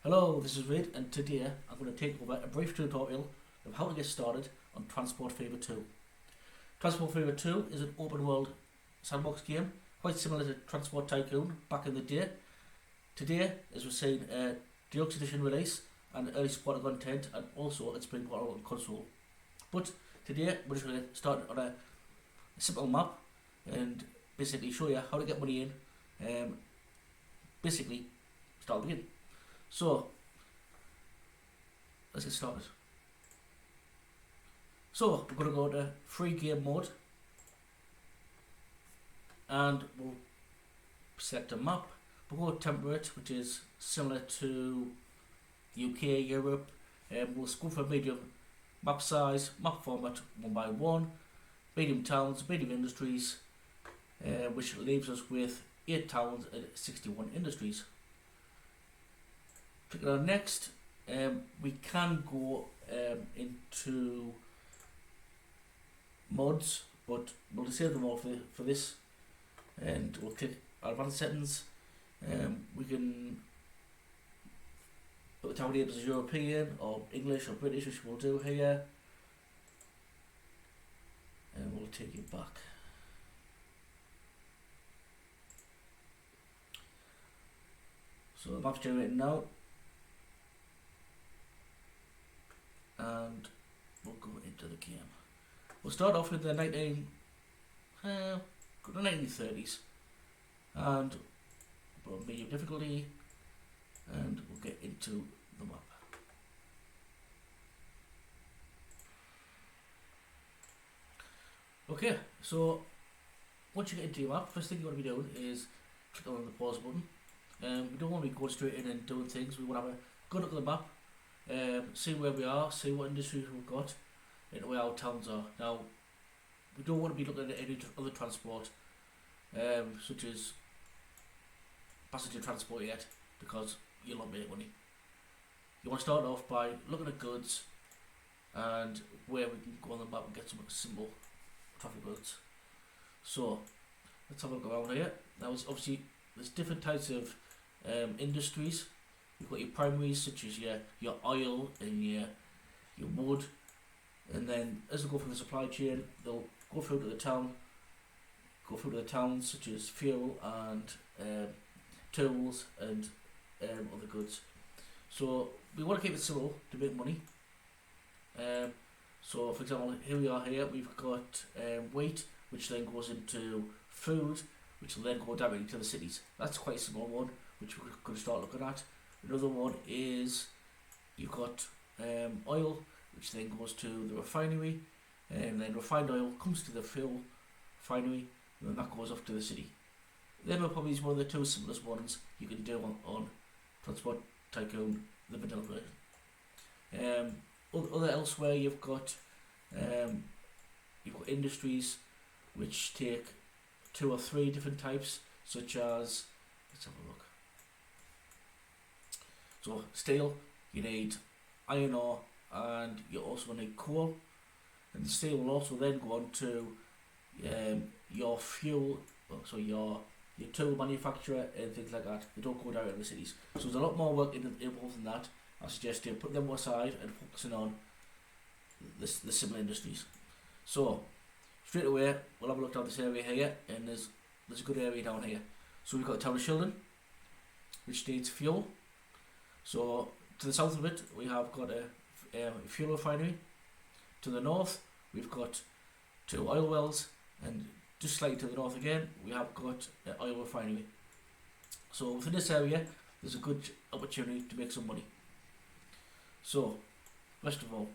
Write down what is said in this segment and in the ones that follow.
Hello, this is Reid, and today I'm going to take over a brief tutorial of how to get started on Transport Fever 2. Transport Fever 2 is an open world sandbox game, quite similar to Transport Tycoon back in the day. Today, as we've seen, a deluxe edition release and early supporter content, and also it's been brought out on console. But today we're just going to start on a simple map and basically show you how to get money in, basically start the game. So, let's get started. So, we're going to go to free game mode and we'll select a map. We'll go temperate, which is similar to UK, Europe. We'll go for medium map size, map format 1x1, medium towns, medium industries, which leaves us with 8 towns and 61 industries. Clicking on next, we can go into mods, but we'll disable them all for this, and we'll click advanced settings. We can put the town names as European or English or British, which we'll do here, and we'll take it back. So the map's generating now. And we'll go into the game. We'll start off with the 1930s, and we'll put medium difficulty, and we'll get into the map. Okay, so once you get into your map, first thing you want to be doing is click on the pause button. We don't want to be going straight in and doing things. We want to have a good look at the map. See where we are, see what industries we've got, and where our towns are. Now, we don't want to be looking at any other transport, such as passenger transport yet, because you'll not make money. You want to start off by looking at goods and where we can go on the map and get some simple traffic goods. So, let's have a look around here. Now, obviously, there's different types of industries. You've got your primaries, such as your oil and your wood, and then as they go through the supply chain, they'll go through to the town, towns such as fuel and tools and other goods. So we want to keep it simple to make money. So for example, here we are here, we've got wheat, which then goes into food, which will then go directly to the cities. That's quite a small one, which we're going to start looking at. Another one is you've got oil, which then goes to the refinery, and then refined oil comes to the fuel refinery, and then that goes off to the city. Them are probably one of the two simplest ones you can do on Transport Tycoon, the vanilla version. Other elsewhere you've got industries which take 2 or 3 different types, such as, let's have a look. So steel, you need iron ore, and you also need coal, and the steel will also then go on to your fuel, so your tool manufacturer and things like that. They don't go down in the cities. So there's a lot more work involved in that. I suggest you put them aside and focusing on the similar industries. So straight away we'll have a look down this area here, and there's a good area down here. So we've got the town of Shildon, which needs fuel. So to the south of it, we have got a fuel refinery. To the north, we've got 2 oil wells, and just slightly to the north again, we have got an oil refinery. So within this area, there's a good opportunity to make some money. So, first of all,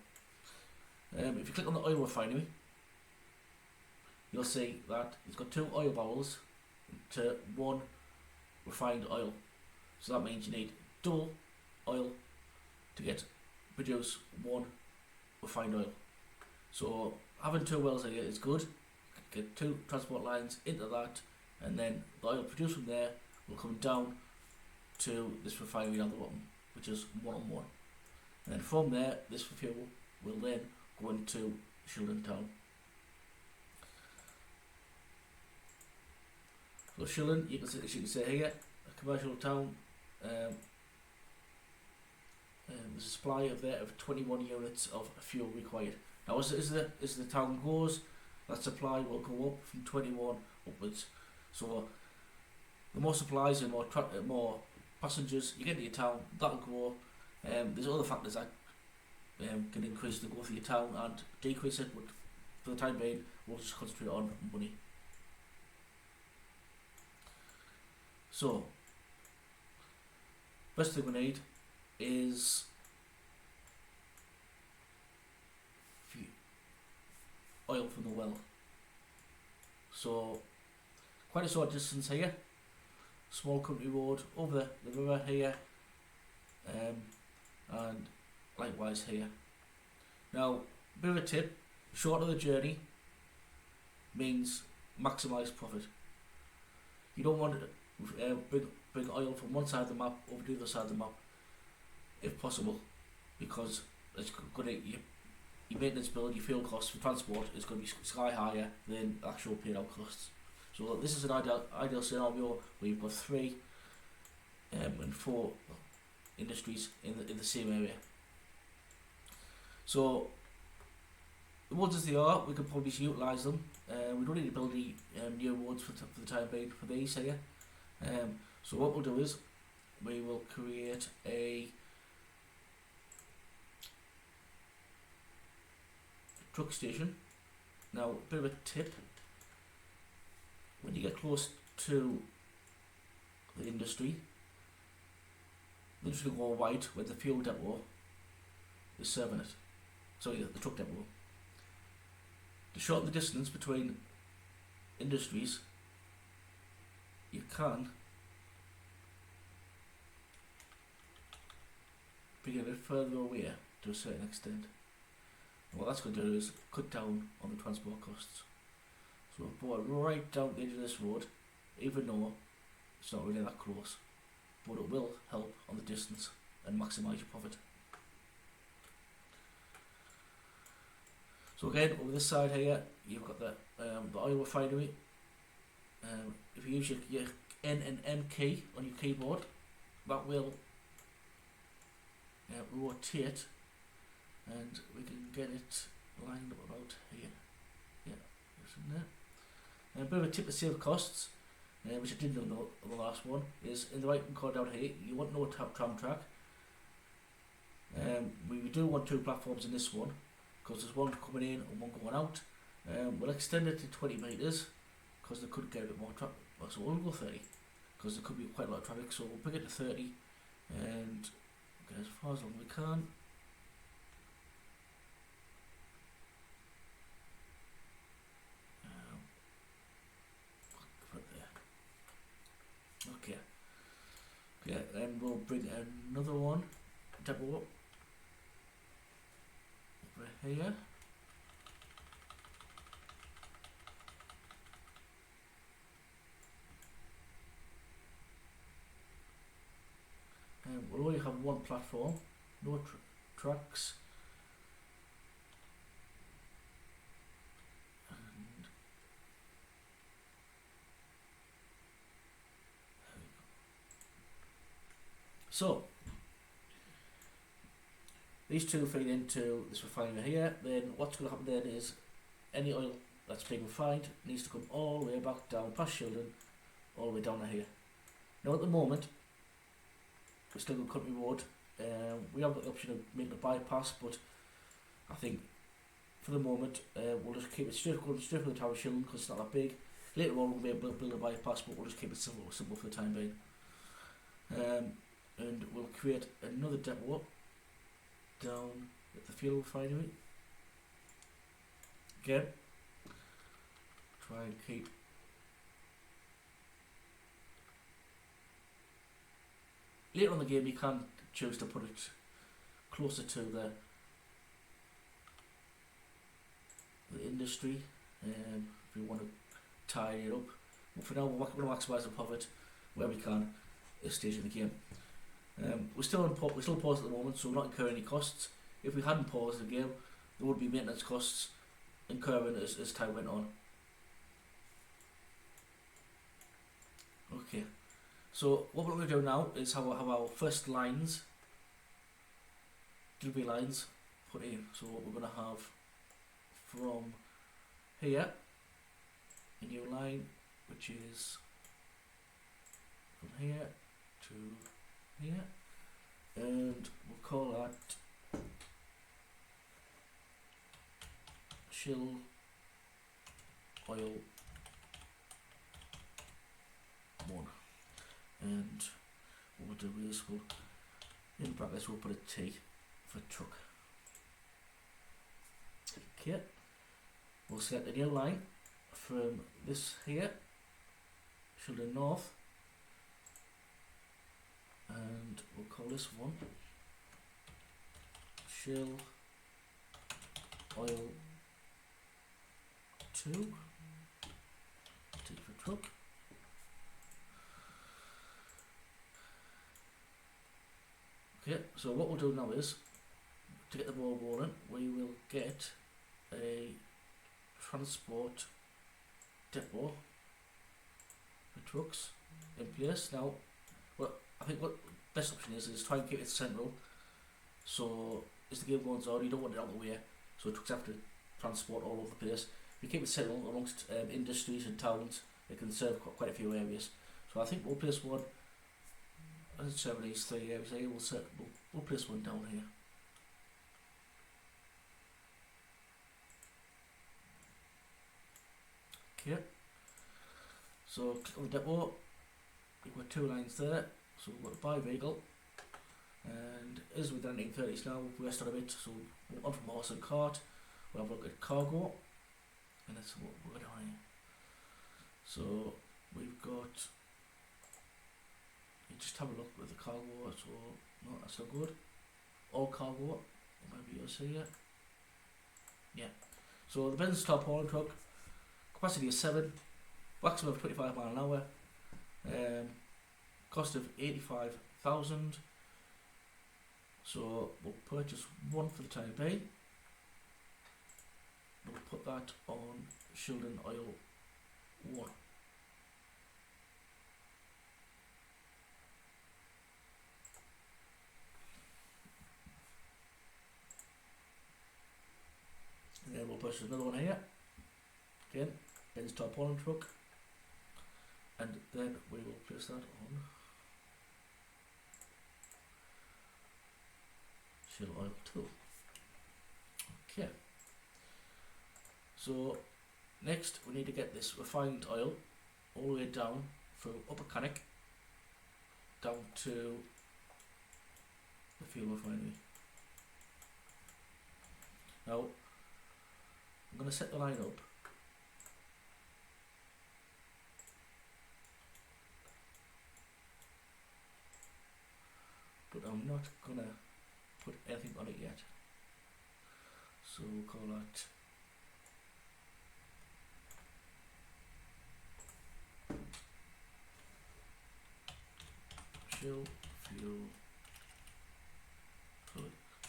if you click on the oil refinery, you'll see that it's got 2 oil barrels to 1 refined oil. So that means you need double oil to produce 1 refined oil. So having 2 wells here is good. Get 2 transport lines into that, and then the oil produced from there will come down to this refinery down the bottom, which is 1 on 1. And then from there, this fuel will then go into Shildon town. So Shildon, as you can see here, a commercial town, there's a supply of there of 21 units of fuel required. Now as the town goes, that supply will go up from 21 upwards. So the more supplies and more passengers you get to your town, that'll grow. There's other factors that can increase the growth of your town and decrease it, but for the time being we'll just concentrate on money. So first thing we need is oil from the well. So quite a short distance here, small country road over the river here, and likewise here. Now, bit of a tip, shorter the journey means maximise profit. You don't want to bring oil from one side of the map over to the other side of the map if possible, because it's going to, your maintenance bill, your fuel costs for transport is going to be sky higher than actual paid out costs. So this is an ideal scenario where you've got 3 and 4 industries in the same area. So the roads as they are, we can probably utilise them. We don't need to build any new roads for the time being for these here. So what we'll do is we will create a truck station. Now, a bit of a tip, when you get close to the industry will go white when the fuel depot is serving it. So yeah, the truck depot. To shorten the distance between industries, you can bring it further away to a certain extent. And what that's going to do is cut down on the transport costs. So I've brought it right down the edge of this road, even though it's not really that close, but it will help on the distance and maximise your profit. So again, over this side here, you've got the oil refinery. If you use your N and M key on your keyboard, that will rotate, and we can get it lined up about here. Yeah, it's in there. A bit of a tip to save costs, which I didn't know on the last one, is in the right hand corner down here, you want no tram track. We do want 2 platforms in this one, because there's one coming in and one going out. We'll extend it to 20 metres, because there could get a bit more traffic, so we'll go 30, because there could be quite a lot of traffic, so we'll bring it to 30, and get as far as long as we can. Okay. Okay, and we'll bring another one depot up over here. And we'll only have one platform, no tracks. So, these 2 feed into this refinery here. Then what's going to happen then is any oil that's being refined needs to come all the way back down past Shildon, all the way down to here. Now at the moment, we're still on Country Road. We have got the option of making a bypass, but I think for the moment we'll just keep it going straight for the Tower of Shildon because it's not that big. Later on we'll be able to build a bypass, but we'll just keep it simple for the time being. And we'll create another depot down at the fuel refinery. Again, try and keep later on in the game you can choose to put it closer to the industry if you want to tie it up. But for now we're going to maximise the profit where we can at this stage in the game. We're still paused at the moment, so we're not incurring any costs. If we hadn't paused the game, there would be maintenance costs incurring as time went on. Okay, so what we're going to do now is have our first lines delivery lines put in. So what we're going to have from here, a new line which is from here to here, and we'll call that Shell Oil 1. And what we'll do is we'll, in brackets, we'll put a T for truck. Okay, we'll set a new line from this here, Shildon North, and we'll call this one Shell Oil 2, T for truck. Okay, so what we'll do now is, to get the ball rolling, we will get a transport depot for trucks in place. Now, well, I think what the best option is try and keep it central. So as the game goes on, you don't want it out of the way, so trucks have to transport all over the place. If you keep it central amongst industries and towns, it can serve quite a few areas. So I think we'll place one. Let's serve these 3 areas here. We'll place one down here. Okay. So click on the depot. We've got 2 lines there. So we've got buy vehicle, and as with the 1930s now, we've rested a bit. So on from horse and cart, we'll have a look at cargo, and that's what we're doing. So we've got. You just have a look with the cargo. So no, that's not good. All cargo. Maybe you'll see it. Yeah. So the Benz top hauling truck, capacity is 7, maximum of 25 miles an hour. Cost of 85,000. So we'll purchase one for the time being. We'll put that on Shildon Oil 1. And then we'll purchase another one here. Again, Ben's top hauling truck. And then we will place that on Shell Oil 2. Okay. So next we need to get this refined oil all the way down from Upper Cannock down to the fuel refinery. Now I'm going to set the line up. But I'm not gonna put anything on it yet. So we'll call that Shell Fuel,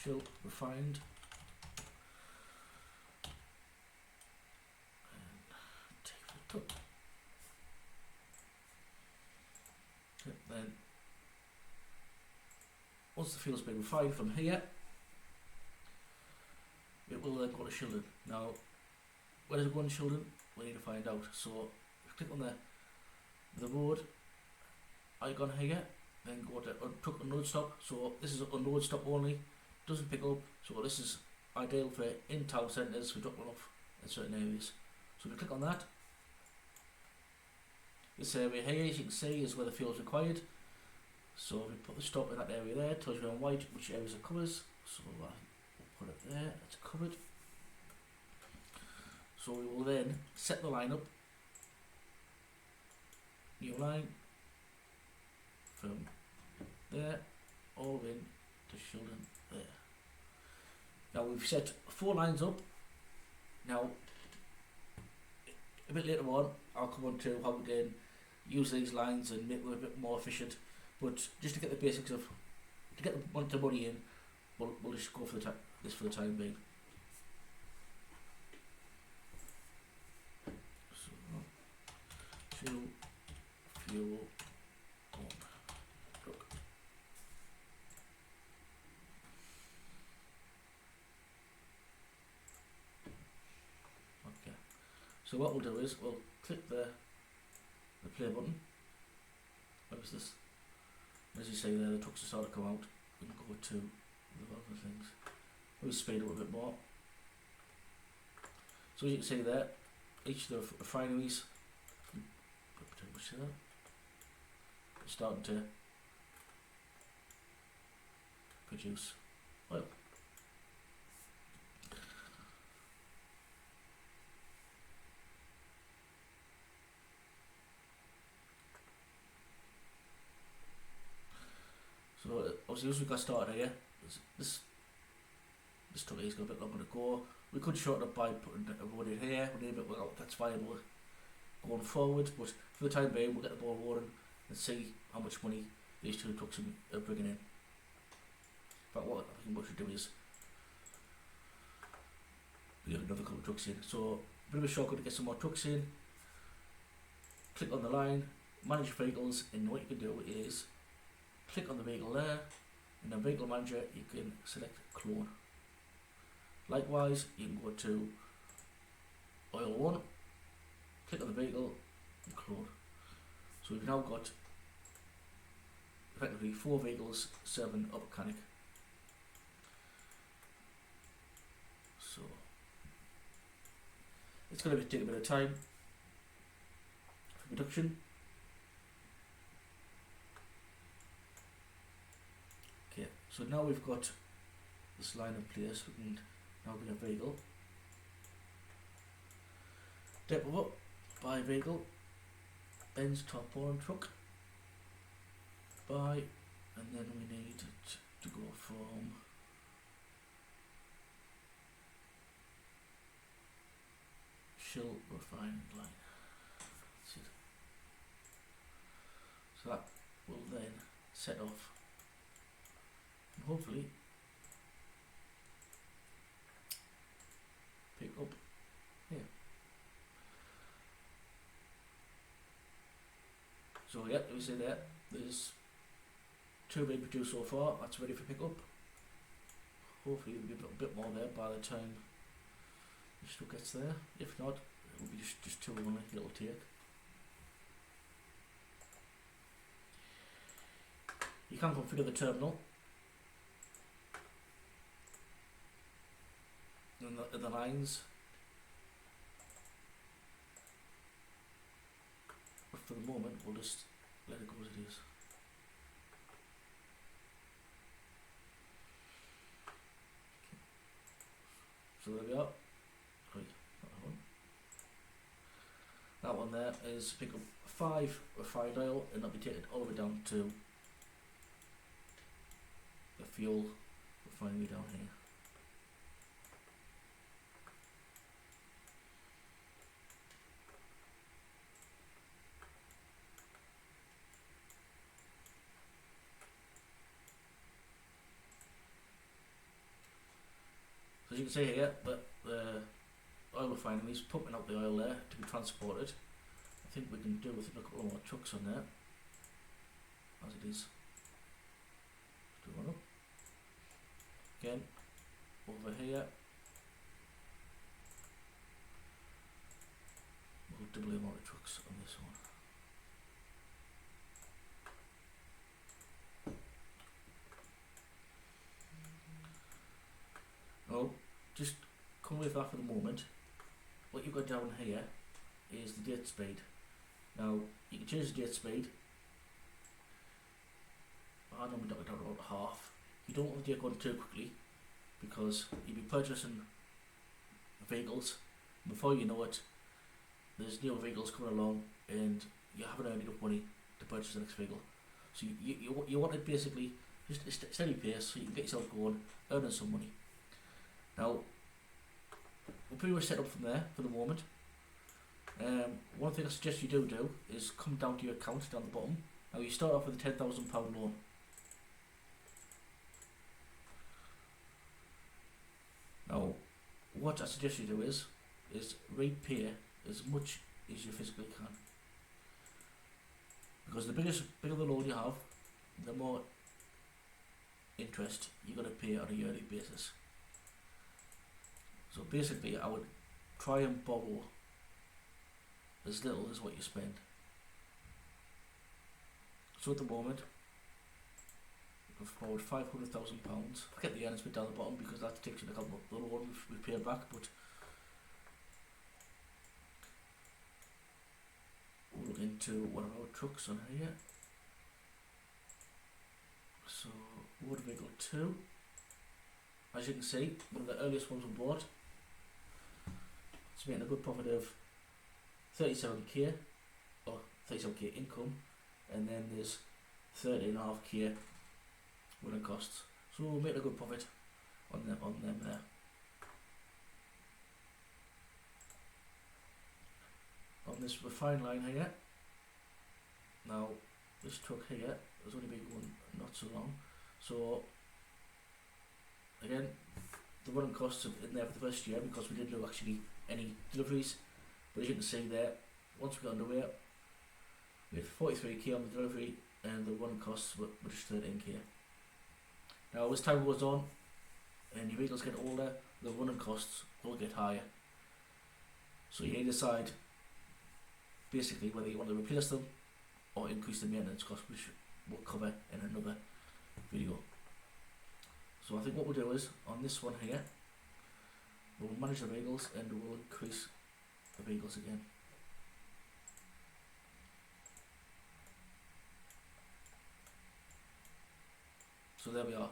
Shell Refined, and take the top. Okay, then once the fuel's been refined from here, it will then go to Shildon. Now, where does it go to Shildon? We need to find out. So, if you click on the road icon here, then go to truck unload stop. So this is unload stop only, doesn't pick up. So this is ideal for in-town centres who drop one off in certain areas. So if you click on that, this area here, as you can see, is where the fuel is required. So we put the stop in that area there, tells you on white which areas it covers. So we'll put it there, it's covered. So we will then set the line up. New line from there all in to Shildon there. Now we've set 4 lines up. Now a bit later on I'll come on to how we can use these lines and make them a bit more efficient. But just to get the basics of, to get the money in, we'll just go for this for the time being. So, fuel on truck. So what we'll do is we'll click the play button. What is this? As you see there, the trucks are starting to come out. We can go to the other things. We'll speed up a bit more. So as you can see there, each of the refineries, pretty much there, are starting to produce oil. So obviously as we got started here, this truck here's got a bit longer to go. We could shorten up by putting a road in here, well, that's viable going forward, but for the time being we'll get the ball rolling and see how much money these two trucks are bringing in. But what I think we should do is we have another couple of trucks in. So a bit of a shortcut to get some more trucks in. Click on the line, manage vehicles, and what you can do is click on the vehicle there. In the vehicle manager you can select clone. Likewise you can go to oil 1, click on the vehicle and clone. So we've now got effectively 4 vehicles serving a mechanic. So it's going to take a bit of time for production. Okay, so now we've got this line in place, we can now bring a vehicle. Depot up, buy vehicle, Benz top bottom truck, buy, and then we need it to go from Shell refining line. That's it. So that will then set off and hopefully pick up here. So yeah, we see there, there's 2 being produced so far, that's ready for pick up. Hopefully there'll be a bit more there by the time the truck gets there. If not, it will be just 2 only, it'll take. You can configure the terminal and the lines, but for the moment we'll just let it go as it is. So there we are. Right, that one there is pick up 5 refined oil, and that'll be taken all the way down to the fuel refinery down here. So as you can see here, that the oil refinery is pumping out the oil there to be transported. I think we can do with a couple of more trucks on there, as it is. Do one up. Again, over here, we'll double the amount of trucks on this one. Oh, just come with that for the moment. What you've got down here is the date speed. Now you can change the date speed. I normally knock it down to about half. You don't want the date going too quickly because you'll be purchasing vehicles. Before you know it, there's new vehicles coming along and you haven't earned enough money to purchase the next vehicle. So you want it basically just a steady pace so you can get yourself going, earning some money. Now, we're pretty much set up from there for the moment. One thing I suggest you do is come down to your account down the bottom. Now you start off with a £10,000 loan. Now, what I suggest you do is repay as much as you physically can. Because the bigger the loan you have, the more interest you're going to pay on a yearly basis. So basically I would try and borrow as little as what you spend. So at the moment, we've borrowed £500,000. Forget the earnings bit down the bottom because that takes into account the loan we've paid back, but we'll look into one of our trucks on here. So, motor vehicle 2. As you can see, one of the earliest ones we bought. It's making a good profit of 37k, or 37k income, and then there's 30.5k running costs. So we'll make a good profit on them there. On this refined line here, now this truck here has only been going not so long, so again the running costs are in there for the first year because we didn't do actually any deliveries, but as you can see there, once we got underway we had 43k on the delivery and the running costs were just 13k. Now as time goes on and your vehicles get older, the running costs will get higher, so you decide basically whether you want to replace them or increase the maintenance cost, which we'll cover in another video. So I think what we'll do is, on this one here, we'll manage the vehicles and we'll increase the vehicles again. So there we are.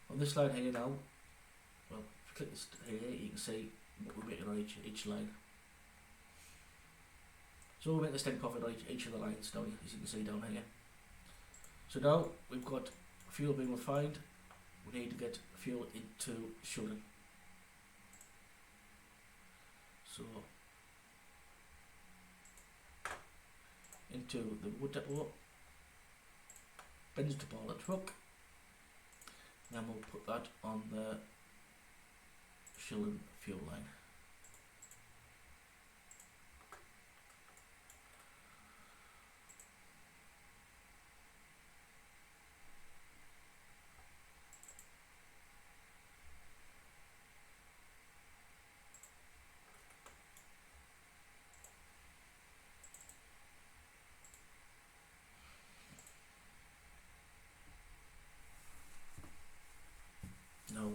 On this line here now, well, if you click this here, you can see what we're making on each line. So we'll make the steady profit on each of the lines down, as you can see down here. So now we've got fuel being refined, we need to get fuel into Shildon. So into the wood depot, bends to ball the truck, and then we'll put that on the Shildon fuel line. Now,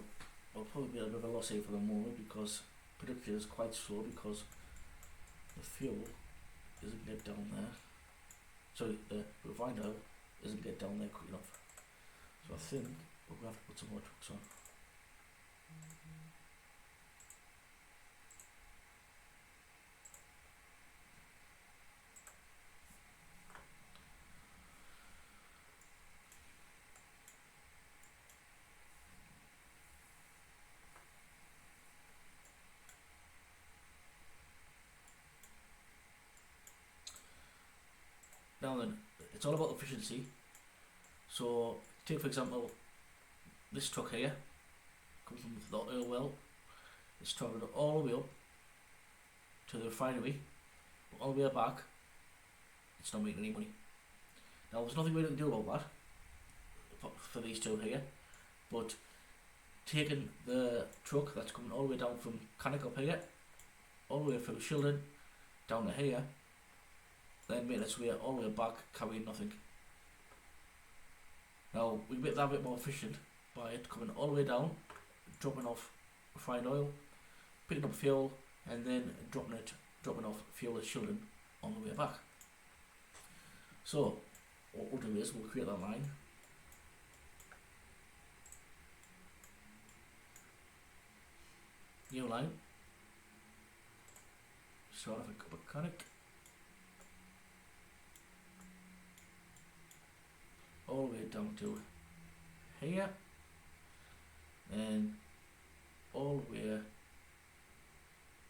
I'll probably be a bit of a loss here for the moment because production is quite slow because the fuel isn't get down there. Sorry, the refined oil isn't get down there quick enough. So I think we're going to have to put some more trucks on. Now then, it's all about efficiency. So take for example this truck here, comes from the oil well, it's travelled all the way up to the refinery, but all the way back it's not making any money. Now there's nothing we can do about that for these two here, but taking the truck that's coming all the way down from Cannock up here, all the way through Shildon, down to here, then make its way all the way back carrying nothing. Now we can make that a bit more efficient by it coming all the way down, dropping off refined oil, picking up fuel, and then dropping off fuel at Shildon on the way back. So what we'll do is we'll create that line. New line. Start off at Cannock. All the way down to here, and all the way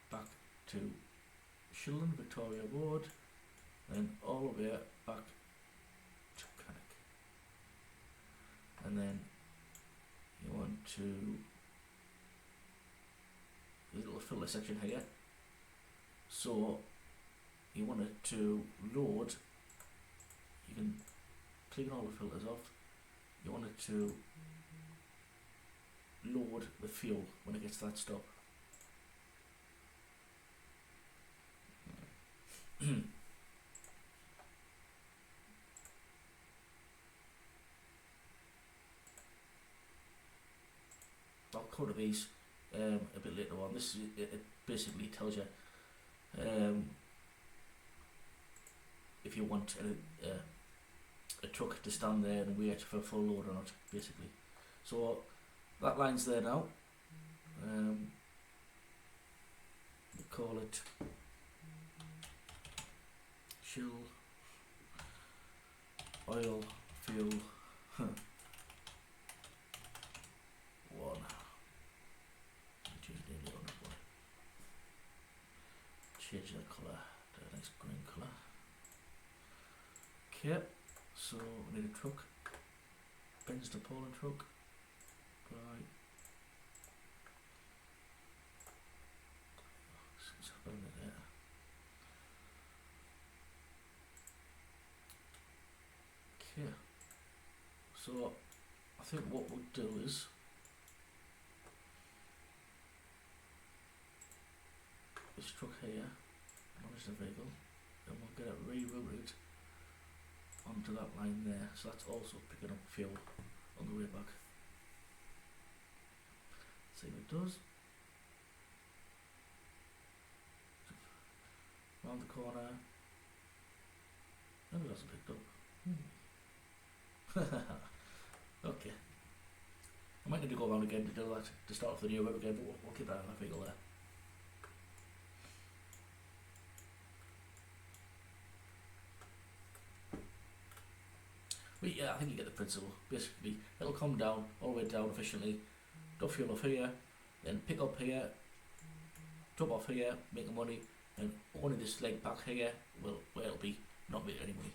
back to Shildon, Victoria Road, then all the way back to Cannock. And then you want to the little filter section here, so you want it to load, you can click all the filters off, you want it to load the fuel when it gets to that stop. I'll cover these a bit later on. This is, it basically tells you if you want a truck to stand there and wait for a full load or not, basically. So that line's there now. We call it fuel, oil, fuel, one. Change that colour to a nice green colour. Okay, so we need a truck. Ben's the Poland truck. Right. Let's bring it there. Okay. So I think what we'll do is this truck here, manage the vehicle, and we'll get it rerouted onto that line there, so that's also picking up fuel on the way back. See what it does. Round the corner. No, it hasn't picked up. Okay. I might need to go around again to do that, to start off the new route again, but we'll keep that on the vehicle there. But yeah, I think you get the principle. Basically, it'll come down, all the way down efficiently, drop fuel off here, then pick up here, drop off here, make the money, and only this leg back here will, where it'll be not make any money.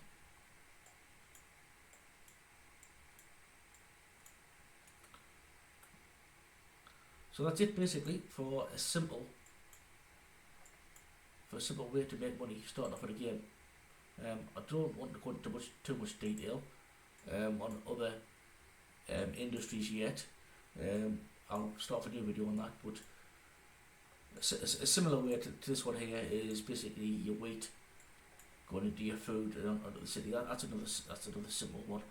So that's it basically for a simple way to make money starting off at a game. I don't want to go into too much detail on other industries yet. I'll start a new video on that, but a similar way to this one here is basically your wheat going into your food and onto the city. That's another simple one,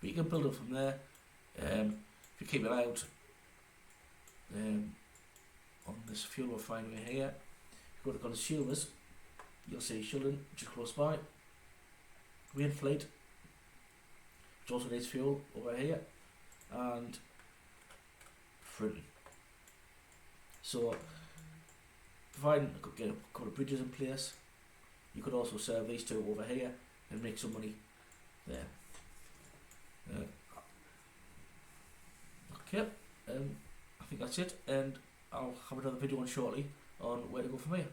but you can build it from there. If you keep an eye out on this fuel refinery here, if you go to consumers, you'll see Shullen, which is close by, Wainfleet, which also needs fuel over here, and Frinton. So providing I could get a couple of bridges in place, you could also serve these two over here and make some money there. Okay, I think that's it, and I'll have another video on shortly on where to go from here.